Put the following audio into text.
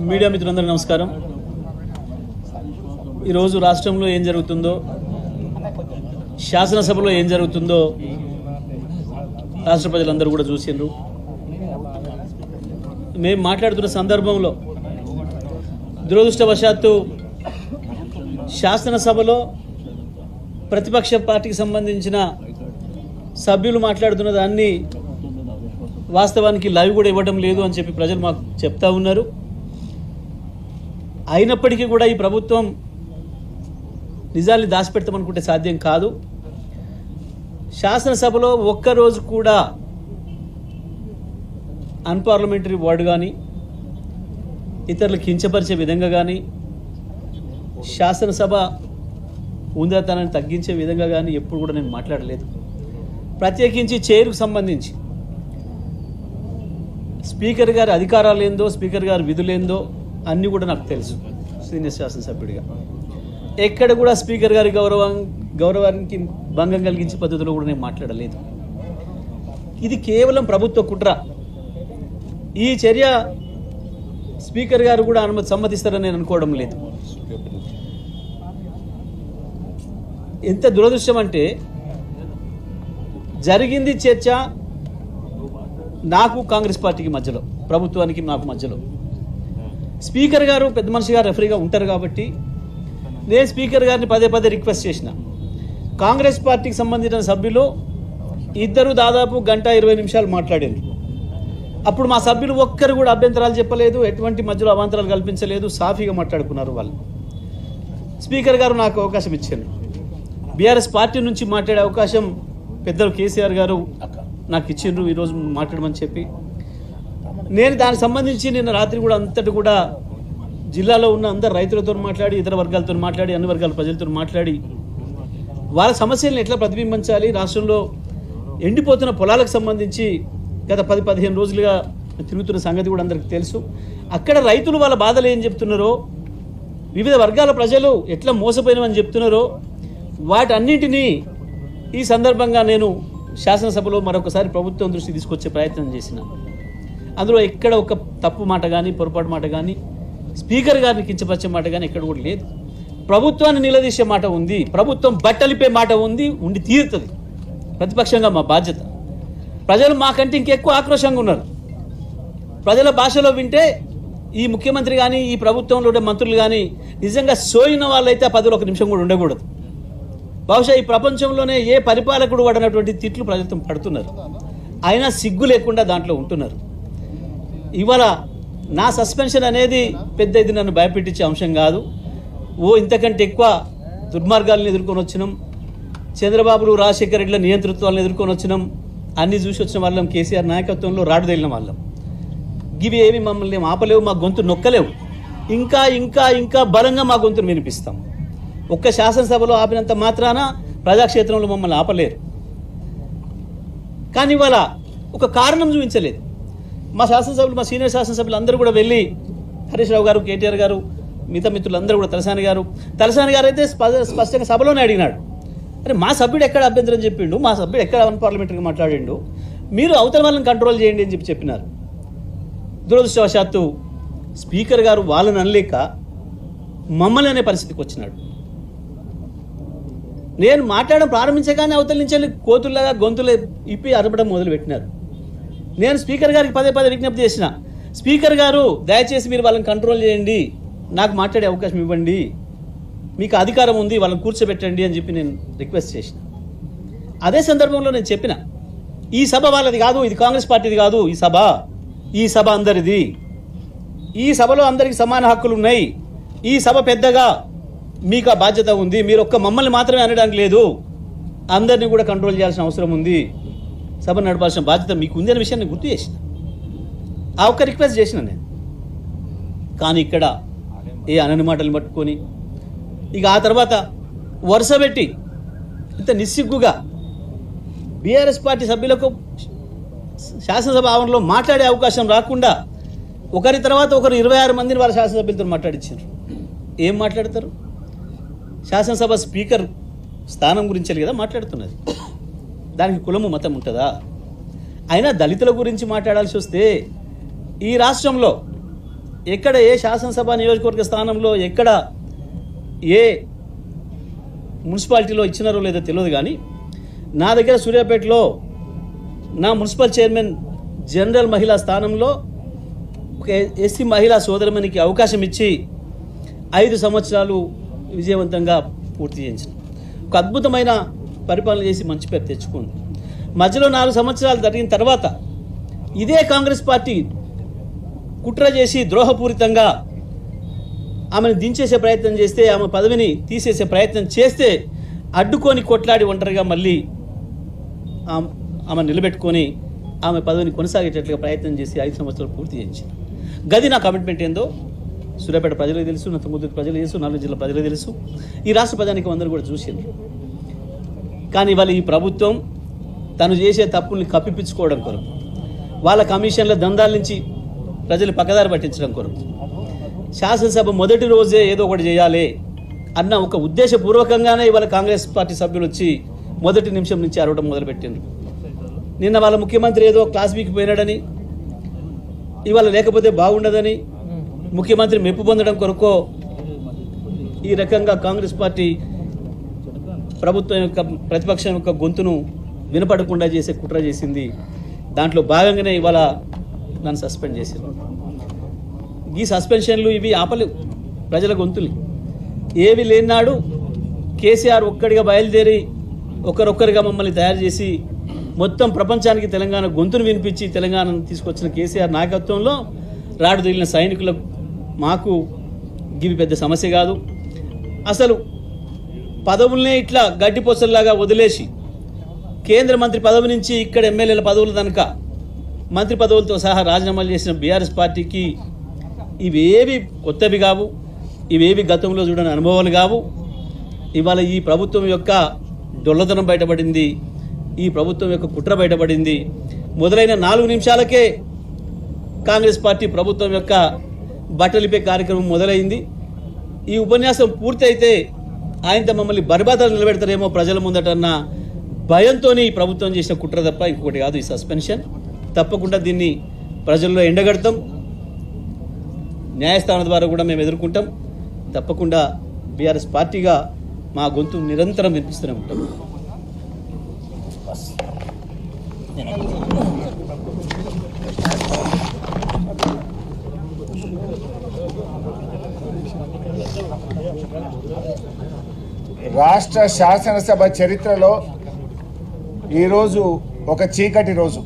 Media మిత్రులందరికీ నమస్కారం. ఈరోజు రాష్ట్రంలో ఏం జరుగుతుందో, శాసనసభలో ఏం జరుగుతుందో రాష్ట్ర ప్రజలందరూ కూడా చూసిండ్రు. మేము మాట్లాడుతున్న సందర్భంలో దురదృష్టవశాత్తు శాసనసభలో ప్రతిపక్ష పార్టీకి సంబంధించిన సభ్యులు మాట్లాడుతున్న దాన్ని వాస్తవానికి లైవ్ కూడా ఇవ్వడం లేదు అని చెప్పి ప్రజలు మాకు చెప్తా ఉన్నారు. అయినప్పటికీ కూడా ఈ ప్రభుత్వం నిజాన్ని దాచిపెడతామనుకుంటే సాధ్యం కాదు. శాసనసభలో ఒక్కరోజు కూడా అన్పార్లమెంటరీ వర్డ్ కానీ, ఇతరులు కించపరిచే విధంగా కానీ, శాసనసభ ఉందతనాన్ని తగ్గించే విధంగా కానీ ఎప్పుడు కూడా నేను మాట్లాడలేదు. ప్రత్యేకించి చైర్కు సంబంధించి స్పీకర్ గారి అధికారాలు ఏందో, స్పీకర్ గారి విధులేందో అన్నీ కూడా నాకు తెలుసు. సీనియర్ శాసనసభ్యుడిగా ఎక్కడ కూడా స్పీకర్ గారి గౌరవానికి భంగం కలిగించే పద్ధతిలో కూడా నేను మాట్లాడలేదు. ఇది కేవలం ప్రభుత్వ కుట్ర. ఈ చర్య స్పీకర్ గారు కూడా సమ్మతిస్తారని నేను అనుకోవడం లేదు. ఎంత దురదృష్టం అంటే, జరిగింది చర్చ నాకు కాంగ్రెస్ పార్టీకి మధ్యలో, ప్రభుత్వానికి నాకు మధ్యలో. స్పీకర్ గారు పెద్ద మనిషి గారు రెఫరీగా ఉంటారు కాబట్టి నేను స్పీకర్ గారిని పదే పదే రిక్వెస్ట్ చేసిన. కాంగ్రెస్ పార్టీకి సంబంధించిన సభ్యులు ఇద్దరు దాదాపు 1:20 మాట్లాడారు. అప్పుడు మా సభ్యులు ఒక్కరు కూడా అభ్యంతరాలు చెప్పలేదు, ఎటువంటి మధ్యలో అవాంతరాలు కల్పించలేదు, సాఫీగా మాట్లాడుకున్నారు వాళ్ళు. స్పీకర్ గారు నాకు అవకాశం ఇచ్చారు. బీఆర్ఎస్ పార్టీ నుంచి మాట్లాడే అవకాశం పెద్దలు కేసీఆర్ గారు నాకు ఇచ్చిండ్రు ఈరోజు మాట్లాడమని చెప్పి. నేను దానికి సంబంధించి నిన్న రాత్రి కూడా అంతటి కూడా జిల్లాలో ఉన్న అందరు రైతులతో మాట్లాడి, ఇతర వర్గాలతో మాట్లాడి, అన్ని వర్గాల ప్రజలతో మాట్లాడి వాళ్ళ సమస్యలను ఎట్లా ప్రతిబింబించాలి, రాష్ట్రంలో ఎండిపోతున్న పొలాలకు సంబంధించి గత 10-15 రోజులుగా తిరుగుతున్న సంగతి కూడా అందరికీ తెలుసు. అక్కడ రైతులు వాళ్ళ బాధలు ఏం చెప్తున్నారో, వివిధ వర్గాల ప్రజలు ఎట్లా మోసపోయినామని చెప్తున్నారో వాటన్నింటినీ ఈ సందర్భంగా నేను శాసనసభలో మరొకసారి ప్రభుత్వం దృష్టి తీసుకొచ్చే ప్రయత్నం చేసిన. అందులో ఎక్కడ ఒక తప్పు మాట కానీ, పొరపాటు మాట కానీ, స్పీకర్ గారిని కించపరిచే మాట కానీ ఎక్కడ కూడా లేదు. ప్రభుత్వాన్ని నిలదీసే మాట ఉంది, ప్రభుత్వం బట్టలిపే మాట ఉంది, ఉండి తీరుతుంది. ప్రతిపక్షంగా మా బాధ్యత. ప్రజలు మాకంటే ఇంకెక్కువ ఆక్రోషంగా ఉన్నారు. ప్రజల భాషలో వింటే ఈ ముఖ్యమంత్రి కానీ, ఈ ప్రభుత్వంలో ఉండే మంత్రులు కానీ నిజంగా సోయిన వాళ్ళైతే ఆ పదవిలో ఒక నిమిషం కూడా ఉండకూడదు. బహుశా ఈ ప్రపంచంలోనే ఏ పరిపాలకుడు పడినటువంటి తిట్లు ప్రజలతో పడుతున్నారు, అయినా సిగ్గు లేకుండా దాంట్లో ఉంటున్నారు. ఇవాళ నా సస్పెన్షన్ అనేది పెద్ద ఇది నన్ను భయపెట్టించే అంశం కాదు. ఇంతకంటే ఎక్కువ దుర్మార్గాలను ఎదుర్కొని వచ్చినాం, చంద్రబాబులు రాజశేఖర రెడ్డిల నియంతృత్వాలను ఎదుర్కొని వచ్చినాం, అన్నీ చూసి వచ్చిన వాళ్ళం, కేసీఆర్ నాయకత్వంలో రాడుదేలిన వాళ్ళం. ఇవి ఏమి మమ్మల్ని ఆపలేవు, మా గొంతు నొక్కలేవు. ఇంకా ఇంకా ఇంకా బలంగా మా గొంతును వినిపిస్తాం. ఒక్క శాసనసభలో ఆపినంత మాత్రాన ప్రజాక్షేత్రంలో మమ్మల్ని ఆపలేరు. కానీ ఇవాళ ఒక కారణం చూపించలేదు. మా శాసనసభ్యులు, మా సీనియర్ శాసనసభ్యులు అందరూ కూడా వెళ్ళి, హరీష్ రావు గారు, కేటీఆర్ గారు, మిగతా మిత్రులందరూ కూడా, తలసాని గారు అయితే స్పష్టంగా సభలోనే అడిగినాడు, అరే మా సభ్యుడు ఎక్కడ అభ్యంతరం చెప్పిండు, మా సభ్యుడు ఎక్కడ అన్పార్లమెంటరీగా మాట్లాడిండు, మీరు అవతల వాళ్ళని కంట్రోల్ చేయండి అని చెప్పినారు. దురదృష్టవశాత్తు స్పీకర్ గారు వాళ్ళని అనలేక మమ్మల్ని అనే పరిస్థితికి వచ్చినాడు. నేను మాట్లాడడం ప్రారంభించగానే అవతల నుంచి వెళ్ళి కోతుల్లాగా గొంతులు ఇప్పి అరపడం మొదలుపెట్టినారు. నేను స్పీకర్ గారికి పదే పదే విజ్ఞప్తి చేసిన, స్పీకర్ గారు దయచేసి మీరు వాళ్ళని కంట్రోల్ చేయండి, నాకు మాట్లాడే అవకాశం ఇవ్వండి, మీకు అధికారం ఉంది, వాళ్ళని కూర్చోబెట్టండి అని చెప్పి నేను రిక్వెస్ట్ చేసిన. అదే సందర్భంలో నేను చెప్పిన, ఈ సభ వాళ్ళది కాదు, ఇది కాంగ్రెస్ పార్టీది కాదు, ఈ సభ అందరిది, ఈ సభలో అందరికీ సమాన హక్కులు ఉన్నాయి, ఈ సభ పెద్దగా మీకు ఆ బాధ్యత ఉంది, మీరు ఒక్క మమ్మల్ని మాత్రమే అనడానికి లేదు, అందరినీ కూడా కంట్రోల్ చేయాల్సిన అవసరం ఉంది, సభ నడపాల్సిన బాధ్యత మీకు ఉంది అనే విషయాన్ని గుర్తు చేసిన. ఆ ఒక్క రిక్వెస్ట్ చేసిన నేను. కానీ ఇక్కడ ఏ అనని మాటలు పట్టుకొని ఇక ఆ తర్వాత వరుస పెట్టి ఇంత నిస్సిగ్గుగా బీఆర్ఎస్ పార్టీ సభ్యులకు శాసనసభ ఆవరణలో మాట్లాడే అవకాశం రాకుండా ఒకరి తర్వాత ఒకరు 26 మందిని వాళ్ళ శాసనసభ్యులతో మాట్లాడించారు. ఏం మాట్లాడతారు? శాసనసభ స్పీకర్ స్థానం గురించి కదా మాట్లాడుతున్నది. దానికి కులము మతం ఉంటుందా? అయినా దళితుల గురించి మాట్లాడాల్సి వస్తే ఈ రాష్ట్రంలో ఎక్కడ ఏ శాసనసభ నియోజకవర్గ స్థానంలో ఎక్కడ ఏ మున్సిపాలిటీలో ఇచ్చినారో లేదో తెలియదు, కానీ నా దగ్గర సూర్యాపేటలో నా మున్సిపల్ చైర్మన్ జనరల్ మహిళా స్థానంలో ఒక ఎస్సీ మహిళా సోదరమణికి అవకాశం ఇచ్చి 5 సంవత్సరాలు విజయవంతంగా పూర్తి చేయించిన ఒక అద్భుతమైన పరిపాలన చేసి మంచి పేరు తెచ్చుకుంది. మధ్యలో 4 సంవత్సరాలు జరిగిన తర్వాత ఇదే కాంగ్రెస్ పార్టీ కుట్ర చేసి ద్రోహపూరితంగా ఆమెను దించేసే ప్రయత్నం చేస్తే, ఆమె పదవిని తీసేసే ప్రయత్నం చేస్తే అడ్డుకొని కొట్లాడి ఒంటరిగా మళ్ళీ ఆమె నిలబెట్టుకొని ఆమె పదవిని కొనసాగేటట్లుగా ప్రయత్నం చేసి 5 సంవత్సరాలు పూర్తి చేయించింది. గది నా కమిట్మెంట్ ఏందో సూర్యాపేట ప్రజలకు తెలుసు, నా తుంగతుర్తి ప్రజలకు తెలుసు, 4 జిల్లా ప్రజలకు తెలుసు, ఈ రాష్ట్ర ప్రజానికి అందరూ కూడా చూసింది. కానీ వాళ్ళ ఈ ప్రభుత్వం తను చేసే తప్పుల్ని కప్పిపించుకోవడం కొరకు, వాళ్ళ కమిషన్ల దందాల నుంచి ప్రజలు పక్కదారి పట్టించడం కొరకు, శాసనసభ మొదటి రోజే ఏదో ఒకటి చేయాలి అన్న ఒక ఉద్దేశపూర్వకంగానే ఇవాళ కాంగ్రెస్ పార్టీ సభ్యులు వచ్చి మొదటి నిమిషం నుంచి అరవడం మొదలుపెట్టిండ్రు. నిన్న వాళ్ళ ముఖ్యమంత్రి ఏదో క్లాస్ వీక్ పోయినాడని, ఇవాళ లేకపోతే బాగుండదని ముఖ్యమంత్రి మెప్పు పొందడం కొరకో ఈ రకంగా కాంగ్రెస్ పార్టీ ప్రభుత్వం యొక్క ప్రతిపక్షం యొక్క గొంతును వినపడకుండా చేసే కుట్ర చేసింది. దాంట్లో భాగంగానే ఇవాళ నన్ను సస్పెండ్ చేసింది. ఈ సస్పెన్షన్లు ఇవి ఆపలేవు ప్రజల గొంతుల్ని. ఏవి లేనాడు కేసీఆర్ ఒక్కడిగా బయలుదేరి ఒకరొక్కరిగా మమ్మల్ని తయారు చేసి మొత్తం ప్రపంచానికి తెలంగాణ గొంతును వినిపించి తెలంగాణను తీసుకొచ్చిన కేసీఆర్ నాయకత్వంలో రాడు తగిలిన సైనికులకు మాకు గివి పెద్ద సమస్య కాదు. అసలు పదవుల్నే ఇట్లా గడ్డిపోసల్లాగా వదిలేసి కేంద్ర మంత్రి పదవి నుంచి ఇక్కడ ఎమ్మెల్యేల పదవుల కనుక మంత్రి పదవులతో సహా రాజీనామాలు చేసిన బీఆర్ఎస్ పార్టీకి ఇవేవి కొత్తవి కావు, ఇవేవి గతంలో చూడని అనుభవాలు కావు. ఇవాళ ఈ ప్రభుత్వం యొక్క డొల్లదనం బయటపడింది, ఈ ప్రభుత్వం యొక్క కుట్ర బయటపడింది. మొదలైన 4 నిమిషాలకే కాంగ్రెస్ పార్టీ ప్రభుత్వం యొక్క బట్టలిపే కార్యక్రమం మొదలైంది. ఈ ఉపన్యాసం పూర్తయితే ఆయనతో మమ్మల్ని బర్బాదాలు నిలబెడతారేమో ప్రజల ముందటన్న భయంతో ఈ ప్రభుత్వం చేసిన కుట్ర తప్ప ఇంకొకటి కాదు ఈ సస్పెన్షన్. తప్పకుండా దీన్ని ప్రజల్లో ఎండగడతాం, న్యాయస్థానం ద్వారా కూడా మేము ఎదుర్కొంటాం. తప్పకుండా బీఆర్ఎస్ పార్టీగా మా గొంతు నిరంతరం వినిపిస్తూనే ఉంటాం. రాష్ట్ర శాసనసభ చరిత్రలో ఈరోజు ఒక చీకటి రోజు.